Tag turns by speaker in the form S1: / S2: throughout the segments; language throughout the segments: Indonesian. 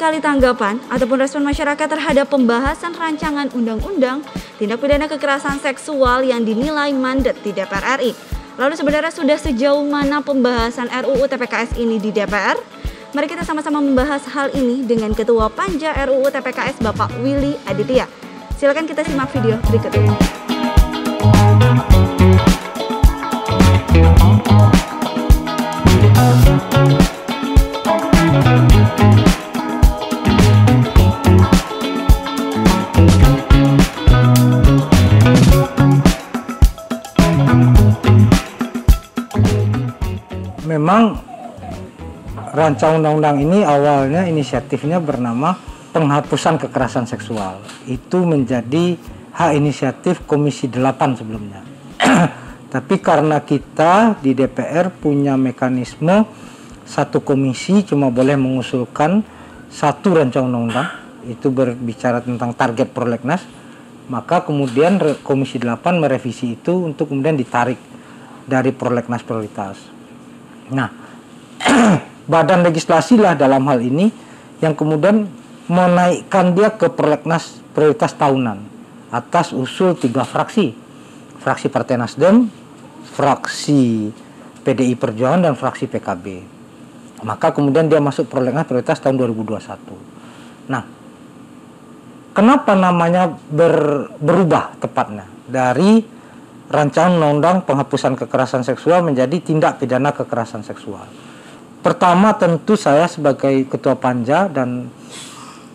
S1: sekali tanggapan ataupun respon masyarakat terhadap pembahasan rancangan undang-undang tindak pidana kekerasan seksual yang dinilai mandat di DPR RI. Lalu sebenarnya sudah sejauh mana pembahasan RUU TPKS ini di DPR? Mari kita sama-sama membahas hal ini dengan Ketua Panja RUU TPKS Bapak Willy Aditya. Silakan kita simak video berikut ini.
S2: Memang rancangan undang-undang ini awalnya inisiatifnya bernama penghapusan kekerasan seksual. Itu menjadi hak inisiatif Komisi 8 sebelumnya. Tapi karena kita di DPR punya mekanisme satu komisi cuma boleh mengusulkan satu rancangan undang-undang, itu berbicara tentang target prolegnas, maka kemudian Komisi 8 merevisi itu untuk kemudian ditarik dari prolegnas prioritas. Nah, badan legislasi lah dalam hal ini yang kemudian menaikkan dia ke prolegnas prioritas tahunan atas usul 3 fraksi. Fraksi Partai Nasdem, fraksi PDI Perjuangan, dan fraksi PKB. Maka kemudian dia masuk prolegnas prioritas tahun 2021. Nah, kenapa namanya berubah tepatnya dari rancangan undang-undang penghapusan kekerasan seksual menjadi tindak pidana kekerasan seksual? Pertama, tentu saya sebagai Ketua Panja dan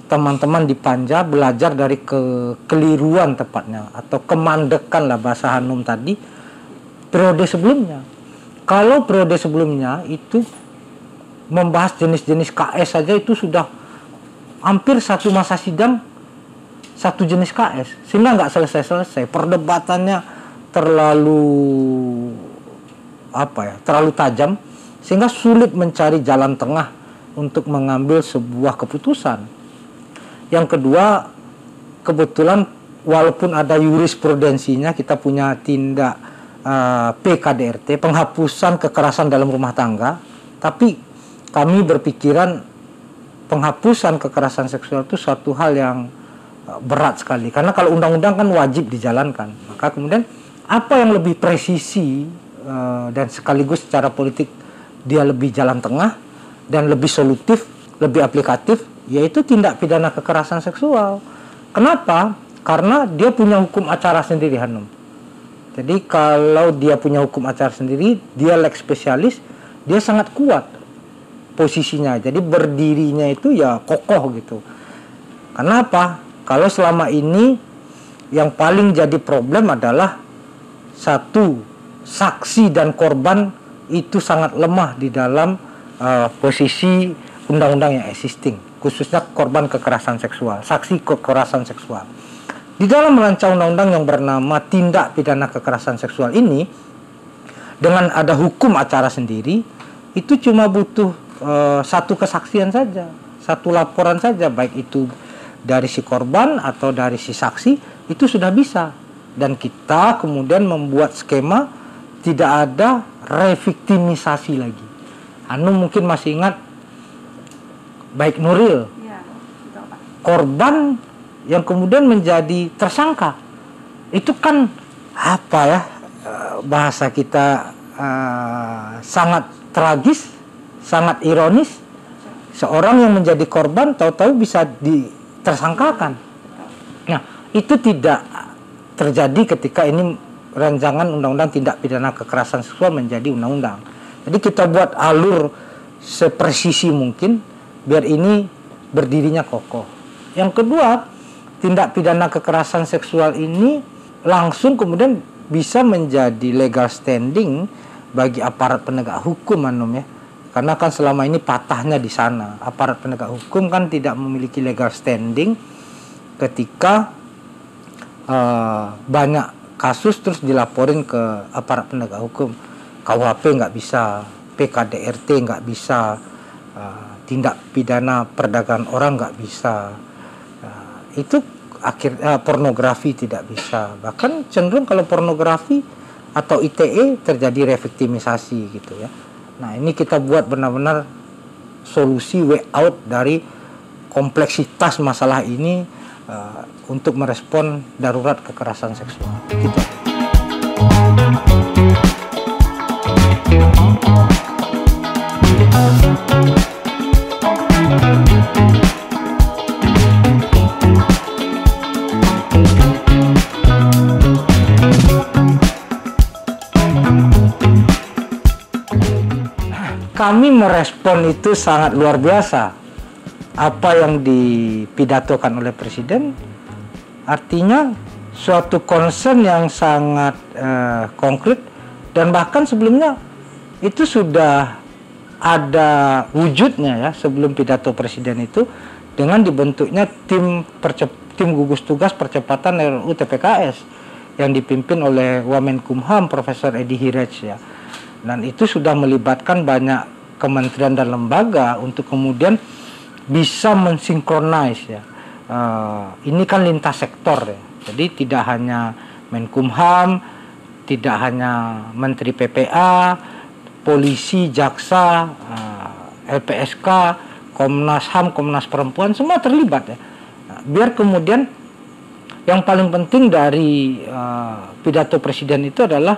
S2: teman-teman di Panja belajar dari kekeliruan tepatnya, atau kemandekan lah bahasa Hanum tadi, periode sebelumnya. Kalau periode sebelumnya itu membahas jenis-jenis KS saja itu sudah hampir satu masa sidang satu jenis KS, sehingga nggak selesai-selesai. Perdebatannya terlalu tajam, sehingga sulit mencari jalan tengah untuk mengambil sebuah keputusan. Yang kedua, kebetulan walaupun ada jurisprudensinya, kita punya tindak PKDRT, penghapusan kekerasan dalam rumah tangga, tapi kami berpikiran penghapusan kekerasan seksual itu suatu hal yang berat sekali, karena kalau undang-undang kan wajib dijalankan. Maka kemudian apa yang lebih presisi dan sekaligus secara politik dia lebih jalan tengah dan lebih solutif, lebih aplikatif, yaitu tindak pidana kekerasan seksual. Kenapa? Karena dia punya hukum acara sendiri, Hanum. Jadi kalau dia punya hukum acara sendiri, dia lex spesialis, dia sangat kuat posisinya. Jadi berdirinya itu ya kokoh gitu. Kenapa? Kalau selama ini yang paling jadi problem adalah satu, saksi dan korban itu sangat lemah di dalam posisi undang-undang yang existing, khususnya korban kekerasan seksual, saksi kekerasan seksual. Di dalam rancangan undang-undang yang bernama tindak pidana kekerasan seksual ini, dengan ada hukum acara sendiri, itu cuma butuh satu kesaksian saja, satu laporan saja, baik itu dari si korban atau dari si saksi, itu sudah bisa. Dan kita kemudian membuat skema tidak ada reviktimisasi lagi. Anu mungkin masih ingat baik Nuril, ya, betul, Pak. Korban yang kemudian menjadi tersangka, itu kan bahasa kita sangat tragis, sangat ironis. Seorang yang menjadi korban tahu-tahu bisa ditersangkakan. Nah, itu tidak terjadi ketika ini rancangan undang-undang tindak pidana kekerasan seksual menjadi undang-undang. Jadi kita buat alur sepresisi mungkin biar ini berdirinya kokoh. Yang kedua, tindak pidana kekerasan seksual ini langsung kemudian bisa menjadi legal standing bagi aparat penegak hukum, Hanum, ya. Karena kan selama ini patahnya di sana. Aparat penegak hukum kan tidak memiliki legal standing ketika banyak kasus terus dilaporin ke aparat penegak hukum. KUHP nggak bisa, PKDRT nggak bisa, tindak pidana perdagangan orang nggak bisa. Itu pornografi tidak bisa. Bahkan cenderung kalau pornografi atau ITE terjadi reviktimisasi gitu ya. Nah, ini kita buat benar-benar solusi way out dari kompleksitas masalah ini untuk merespon darurat kekerasan seksual. Gitu. Kami merespon itu sangat luar biasa. Apa yang dipidatokan oleh Presiden artinya suatu concern yang sangat konkret, dan bahkan sebelumnya itu sudah ada wujudnya ya sebelum pidato Presiden itu, dengan dibentuknya tim gugus tugas percepatan RUU TPKS yang dipimpin oleh Wamenkumham Profesor Edi Hiraj ya. Dan itu sudah melibatkan banyak kementerian dan lembaga untuk kemudian bisa mensinkronis ya. Ini kan lintas sektor ya. Jadi tidak hanya Menkumham, tidak hanya Menteri PPA, polisi, jaksa, LPSK, Komnas HAM, Komnas Perempuan, semua terlibat ya. Nah, biar kemudian yang paling penting dari pidato Presiden itu adalah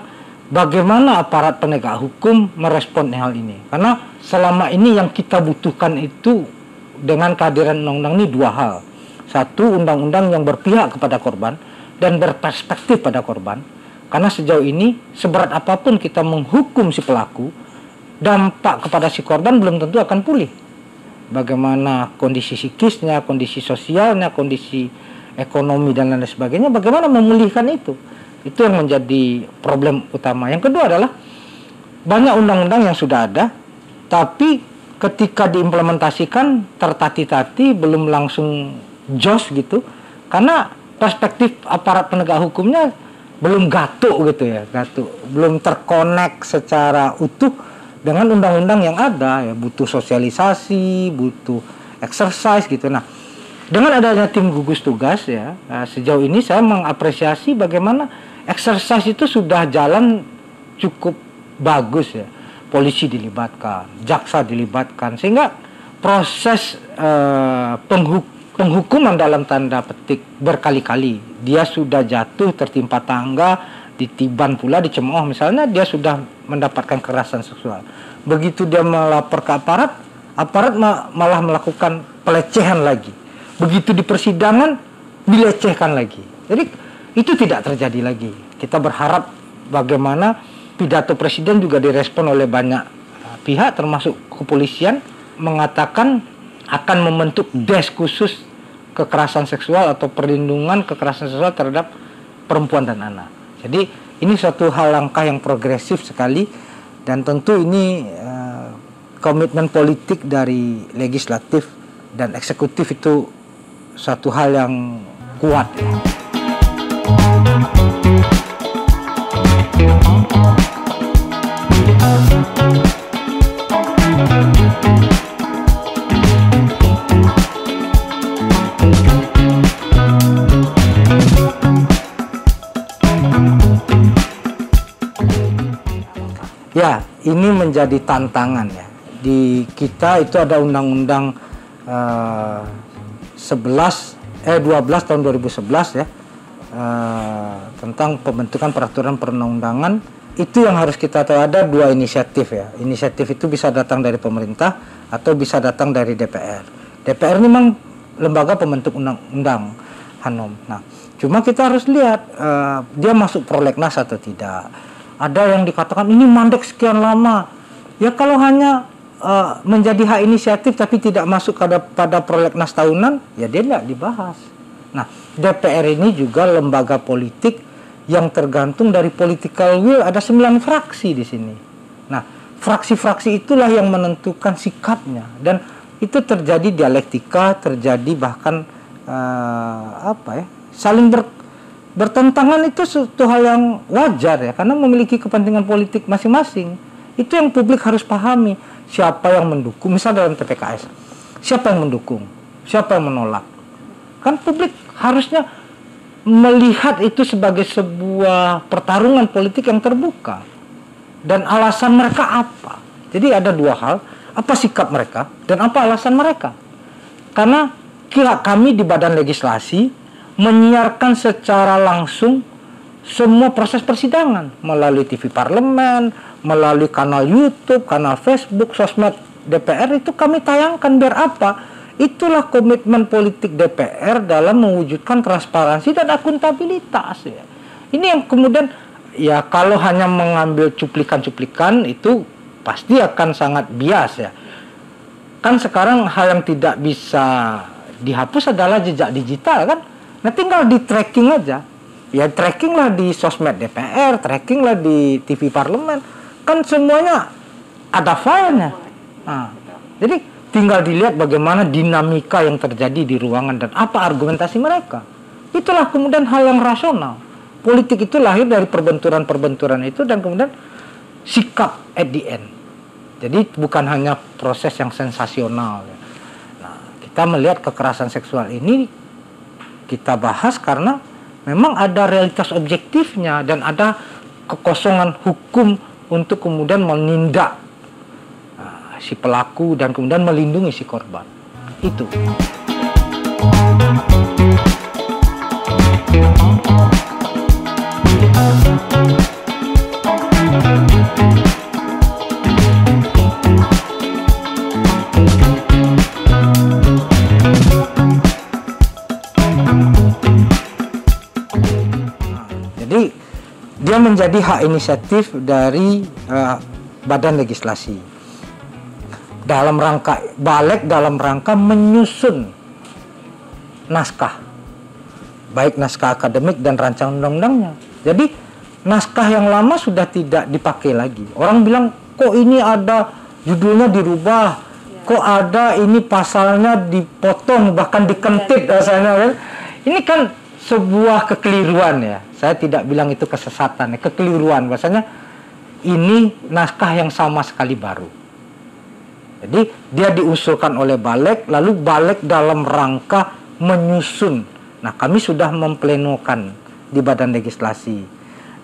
S2: bagaimana aparat penegak hukum merespon hal ini. Karena selama ini yang kita butuhkan itu dengan kehadiran undang-undang ini dua hal. Satu, undang-undang yang berpihak kepada korban dan berperspektif pada korban. Karena sejauh ini seberat apapun kita menghukum si pelaku, dampak kepada si korban belum tentu akan pulih. Bagaimana kondisi psikisnya, kondisi sosialnya, kondisi ekonomi dan lain sebagainya, bagaimana memulihkan itu. Itu yang menjadi problem utama. Yang kedua adalah banyak undang-undang yang sudah ada, tapi ketika diimplementasikan tertati-tati, belum langsung jos gitu, karena perspektif aparat penegak hukumnya belum gatuk gitu ya, belum terkonek secara utuh dengan undang-undang yang ada ya, butuh sosialisasi, butuh exercise gitu. Nah, dengan adanya tim gugus tugas ya, sejauh ini saya mengapresiasi bagaimana exercise itu sudah jalan cukup bagus ya. Polisi dilibatkan, jaksa dilibatkan, sehingga proses penghukuman dalam tanda petik berkali-kali. Dia sudah jatuh tertimpa tangga, ditiban pula, dicemooh misalnya, dia sudah mendapatkan kekerasan seksual. Begitu dia melapor ke aparat, malah melakukan pelecehan lagi. Begitu di persidangan, dilecehkan lagi. Jadi itu tidak terjadi lagi. Kita berharap bagaimana pidato Presiden juga direspon oleh banyak pihak, termasuk kepolisian, mengatakan akan membentuk desk khusus kekerasan seksual atau perlindungan kekerasan seksual terhadap perempuan dan anak. Jadi ini suatu hal langkah yang progresif sekali, dan tentu ini komitmen politik dari legislatif dan eksekutif itu suatu hal yang kuat ya. Ya, ini menjadi tantangan ya. Di kita itu ada undang-undang 12 tahun 2011 ya, tentang pembentukan peraturan perundang-undangan. Itu yang harus kita tahu, ada dua inisiatif ya. Inisiatif itu bisa datang dari pemerintah atau bisa datang dari DPR. DPR ini memang lembaga pembentuk undang-undang, Hanum. Nah, cuma kita harus lihat dia masuk prolegnas atau tidak. Ada yang dikatakan ini mandek sekian lama. Ya kalau hanya menjadi hak inisiatif tapi tidak masuk pada prolegnas tahunan, ya dia tidak dibahas. Nah, DPR ini juga lembaga politik yang tergantung dari political will. Ada 9 fraksi di sini. Nah, fraksi-fraksi itulah yang menentukan sikapnya, dan itu terjadi dialektika, terjadi bahkan saling bertentangan. Itu suatu hal yang wajar ya, karena memiliki kepentingan politik masing-masing. Itu yang publik harus pahami. Siapa yang mendukung, misal dalam TPKS, siapa yang mendukung, siapa yang menolak. Kan publik harusnya melihat itu sebagai sebuah pertarungan politik yang terbuka. Dan alasan mereka apa. Jadi ada dua hal, apa sikap mereka dan apa alasan mereka. Karena kami di Badan Legislasi menyiarkan secara langsung semua proses persidangan melalui TV Parlemen, melalui kanal YouTube, kanal Facebook, sosmed DPR itu kami tayangkan. Biar apa? Itulah komitmen politik DPR dalam mewujudkan transparansi dan akuntabilitas ya. Ini yang kemudian ya kalau hanya mengambil cuplikan-cuplikan itu pasti akan sangat bias ya. Kan sekarang hal yang tidak bisa dihapus adalah jejak digital kan. Nah tinggal di tracking aja. Ya tracking lah di sosmed DPR, tracking lah di TV Parlemen. Kan semuanya ada filenya. Nah, jadi tinggal dilihat bagaimana dinamika yang terjadi di ruangan dan apa argumentasi mereka. Itulah kemudian hal yang rasional. Politik itu lahir dari perbenturan-perbenturan itu dan kemudian sikap at the end. Jadi bukan hanya proses yang sensasional. Nah, kita melihat kekerasan seksual ini kita bahas karena memang ada realitas objektifnya dan ada kekosongan hukum untuk kemudian menindak si pelaku dan kemudian melindungi si korban. Itu. Jadi dia menjadi hak inisiatif dari Badan Legislasi dalam rangka dalam rangka menyusun naskah, baik naskah akademik dan rancangan undang-undangnya. Jadi naskah yang lama sudah tidak dipakai lagi. Orang bilang kok ini ada judulnya dirubah, kok ada ini pasalnya dipotong bahkan dikentit rasanya kan. Ini kan sebuah kekeliruan ya. Saya tidak bilang itu kesesatan, ya, kekeliruan. Bahasanya ini naskah yang sama sekali baru. Jadi dia diusulkan oleh Balek, lalu Balek dalam rangka menyusun. Nah kami sudah memplenokan di Badan Legislasi.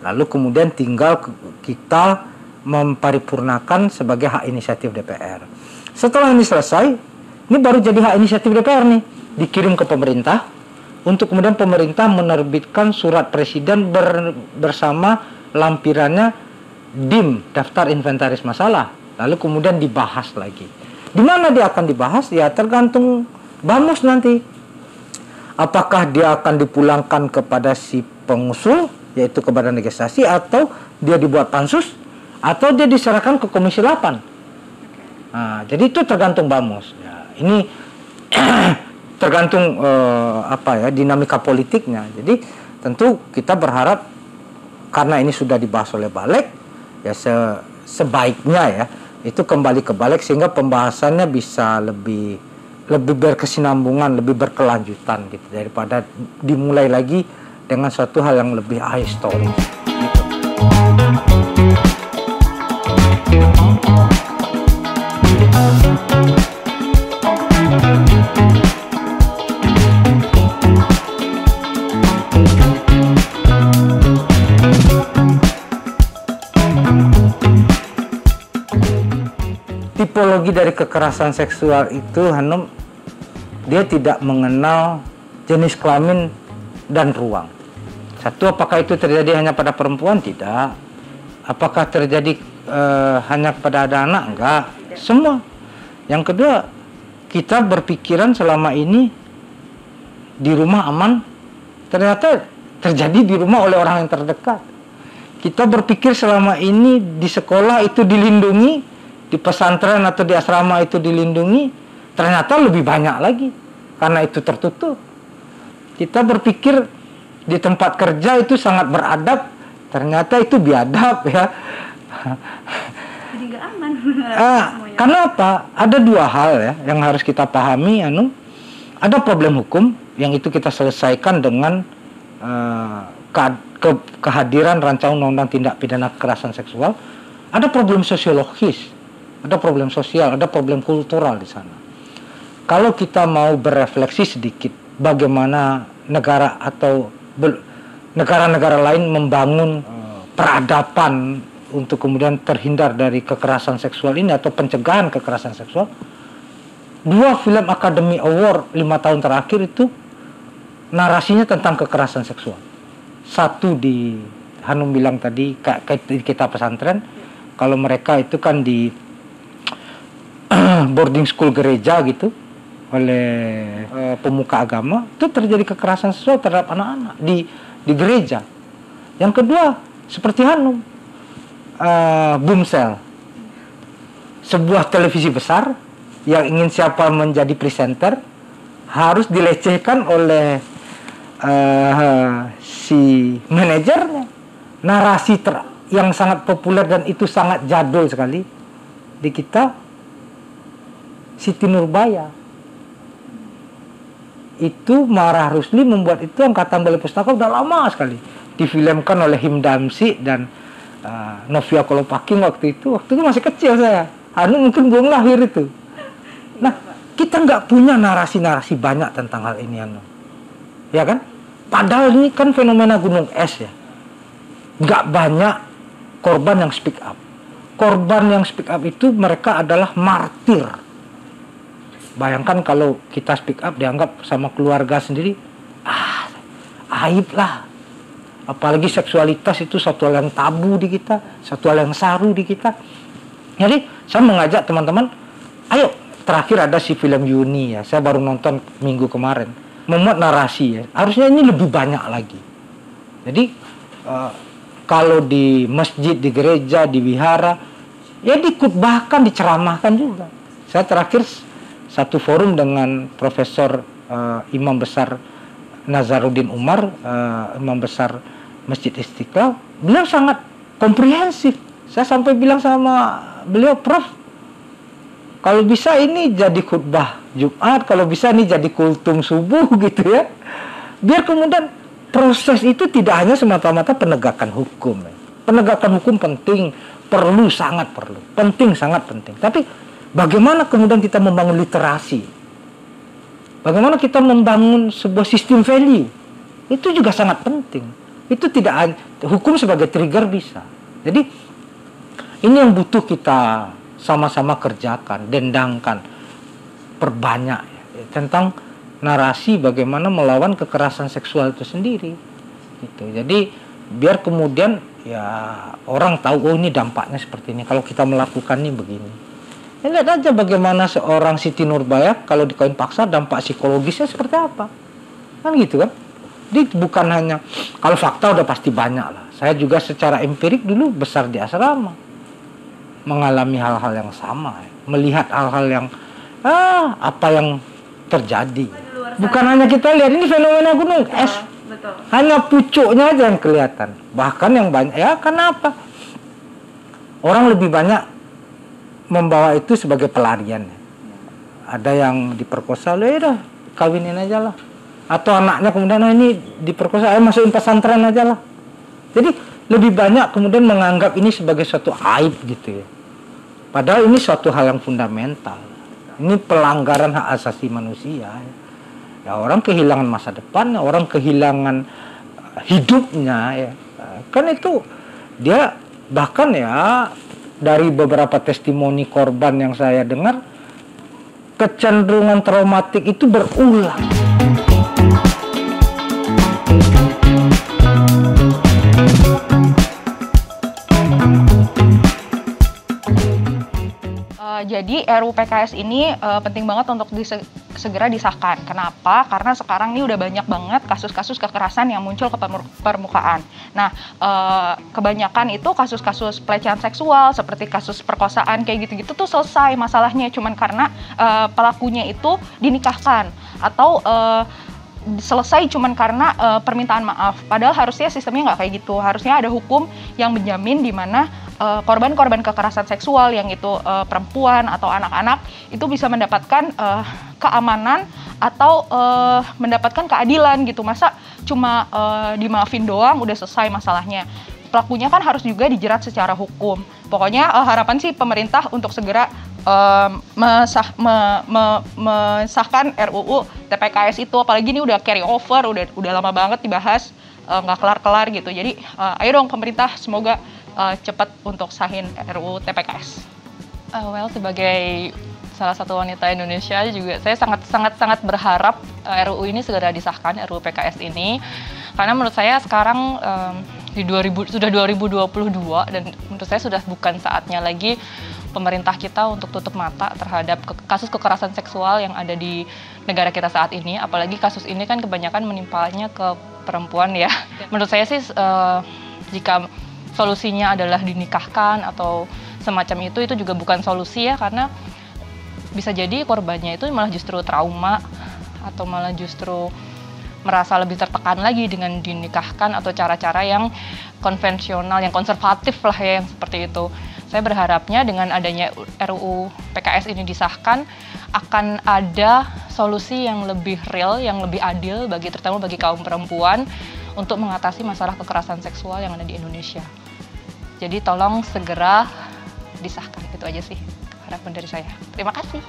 S2: Lalu kemudian tinggal kita memparipurnakan sebagai hak inisiatif DPR. Setelah ini selesai, ini baru jadi hak inisiatif DPR nih. Dikirim ke pemerintah. Untuk kemudian pemerintah menerbitkan surat presiden bersama lampirannya DIM, daftar inventaris masalah. Lalu kemudian dibahas lagi. Di mana dia akan dibahas? Ya tergantung Bamus nanti. Apakah dia akan dipulangkan kepada si pengusul, yaitu ke Badan Legislasi, atau dia dibuat pansus, atau dia diserahkan ke Komisi 8. Nah, jadi itu tergantung Bamus. Ya, ini tergantung dinamika politiknya. Jadi tentu kita berharap karena ini sudah dibahas oleh Balek ya sebaiknya ya itu kembali ke Balek sehingga pembahasannya bisa lebih berkesinambungan, lebih berkelanjutan gitu daripada dimulai lagi dengan suatu hal yang lebih ahistoris gitu. Tipologi dari kekerasan seksual itu Hanum, dia tidak mengenal jenis kelamin dan ruang. Satu, apakah itu terjadi hanya pada perempuan? Tidak. Apakah terjadi hanya pada ada anak? Enggak. Semua. Yang kedua, kita berpikiran selama ini di rumah aman, ternyata terjadi di rumah oleh orang yang terdekat. Kita berpikir selama ini di sekolah itu dilindungi, di pesantren atau di asrama itu dilindungi, ternyata lebih banyak lagi karena itu tertutup. Kita berpikir di tempat kerja itu sangat beradab, ternyata itu biadab ya.
S1: Jadi nggak aman.
S2: Karena apa? Ada dua hal ya yang harus kita pahami, Anu. Ada problem hukum yang itu kita selesaikan dengan kehadiran rancangan undang-undang tindak pidana kekerasan seksual. Ada problem sosiologis. Ada problem sosial, ada problem kultural di sana. Kalau kita mau berefleksi sedikit, bagaimana negara atau negara-negara lain membangun peradaban untuk kemudian terhindar dari kekerasan seksual ini atau pencegahan kekerasan seksual, 2 film Academy Award 5 tahun terakhir itu narasinya tentang kekerasan seksual. Satu di Hanum bilang tadi kayak kita pesantren, kalau mereka itu kan di boarding school gereja gitu oleh pemuka agama, itu terjadi kekerasan seksual terhadap anak-anak di gereja. Yang kedua seperti Hanum, Boomsel, sebuah televisi besar yang ingin siapa menjadi presenter harus dilecehkan oleh si manajernya. Narasi yang sangat populer dan itu sangat jadul sekali di kita, Siti Nurbaya. Itu Marah Rusli membuat itu, Angkatan Balai Pustaka udah lama sekali. Difilmkan oleh Him Damsi dan Novia Kolopaking waktu itu masih kecil saya. Anu mungkin belum lahir itu. Nah, kita nggak punya narasi-narasi banyak tentang hal ini, Anu. Ya kan? Padahal ini kan fenomena gunung es ya. Nggak banyak korban yang speak up. Korban yang speak up itu mereka adalah martir. Bayangkan kalau kita speak up dianggap sama keluarga sendiri, aib lah. Apalagi seksualitas itu satu hal yang tabu di kita, satu hal yang saru di kita. Jadi saya mengajak teman-teman, ayo, terakhir ada si film Yuni ya, saya baru nonton minggu kemarin, memuat narasi ya, harusnya ini lebih banyak lagi. Jadi kalau di masjid, di gereja, di wihara, ya dikhutbahkan, diceramahkan juga. Saya terakhir satu forum dengan Profesor Imam Besar Nazaruddin Umar, Imam Besar Masjid Istiqlal, beliau sangat komprehensif. Saya sampai bilang sama beliau, Prof, kalau bisa ini jadi khutbah Jumat, kalau bisa ini jadi kultum subuh gitu ya. Biar kemudian proses itu tidak hanya semata-mata penegakan hukum. Penegakan hukum penting, perlu, sangat perlu. Penting, sangat penting. Tapi bagaimana kemudian kita membangun literasi? Bagaimana kita membangun sebuah sistem value? Itu juga sangat penting. Itu tidak, hukum sebagai trigger bisa. Jadi ini yang butuh kita sama-sama kerjakan, dendangkan, perbanyak ya, tentang narasi bagaimana melawan kekerasan seksual itu sendiri. Gitu. Jadi biar kemudian ya orang tahu, oh ini dampaknya seperti ini. Kalau kita melakukan ini begini. Ya, lihat aja bagaimana seorang Siti Nurbaya kalau dikawin paksa dampak psikologisnya seperti apa. Kan gitu kan. Jadi bukan hanya, kalau fakta udah pasti banyak lah. Saya juga secara empirik dulu besar di asrama, mengalami hal-hal yang sama, melihat hal-hal yang apa yang terjadi. Bukan hanya kita lihat ini fenomena gunung es, betul. Hanya pucuknya aja yang kelihatan. Bahkan yang banyak, ya kenapa? Orang lebih banyak membawa itu sebagai pelarian. Ada yang diperkosa, udah kawinin aja lah. Atau anaknya kemudian ini diperkosa, ayo masukin pesantren aja lah. Jadi lebih banyak kemudian menganggap ini sebagai suatu aib gitu ya. Padahal ini suatu hal yang fundamental. Ini pelanggaran hak asasi manusia. Ya orang kehilangan masa depannya, orang kehilangan hidupnya ya. Kan itu dia bahkan ya dari beberapa testimoni korban yang saya dengar, kecenderungan traumatik itu berulang.
S3: Jadi RUU PKS ini penting banget untuk segera disahkan. Kenapa? Karena sekarang ini udah banyak banget kasus-kasus kekerasan yang muncul ke permukaan. Nah, kebanyakan itu kasus-kasus pelecehan seksual, seperti kasus perkosaan kayak gitu-gitu tuh selesai masalahnya cuman karena pelakunya itu dinikahkan atau selesai cuman karena permintaan maaf. Padahal harusnya sistemnya nggak kayak gitu. Harusnya ada hukum yang menjamin di mana korban-korban kekerasan seksual yang itu perempuan atau anak-anak itu bisa mendapatkan keamanan atau mendapatkan keadilan gitu. Masa cuma dimaafin doang udah selesai masalahnya. Pelakunya kan harus juga dijerat secara hukum. Pokoknya harapan sih pemerintah untuk segera mensahkan RUU TPKS itu, apalagi ini udah carry over, udah lama banget dibahas, nggak kelar-kelar gitu. Jadi ayo dong pemerintah, semoga cepat untuk sahin RUU TPKS.
S4: Sebagai
S3: salah satu wanita Indonesia juga, saya sangat berharap RUU ini segera disahkan, RUU PKS ini, karena menurut saya sekarang sudah 2022 dan menurut saya sudah bukan saatnya lagi pemerintah kita untuk tutup mata terhadap kasus kekerasan seksual yang ada di negara kita saat ini, apalagi kasus ini kan kebanyakan menimpanya ke perempuan ya. Menurut saya sih jika solusinya adalah dinikahkan atau semacam itu juga bukan solusi ya, karena bisa jadi korbannya itu malah justru trauma atau malah justru merasa lebih tertekan lagi dengan dinikahkan atau cara-cara yang konvensional, yang konservatif lah ya, yang seperti itu. Saya berharapnya dengan adanya RUU PKS ini disahkan akan ada solusi yang lebih real, yang lebih adil terutama bagi kaum perempuan untuk mengatasi masalah kekerasan seksual yang ada di Indonesia. Jadi tolong segera disahkan, itu aja sih harapan dari saya. Terima kasih.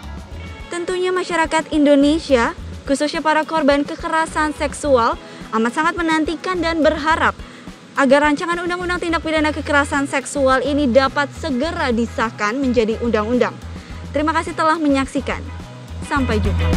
S1: Tentunya masyarakat Indonesia, khususnya para korban kekerasan seksual, amat sangat menantikan dan berharap agar rancangan Undang-Undang Tindak Pidana Kekerasan Seksual ini dapat segera disahkan menjadi undang-undang. Terima kasih telah menyaksikan. Sampai jumpa.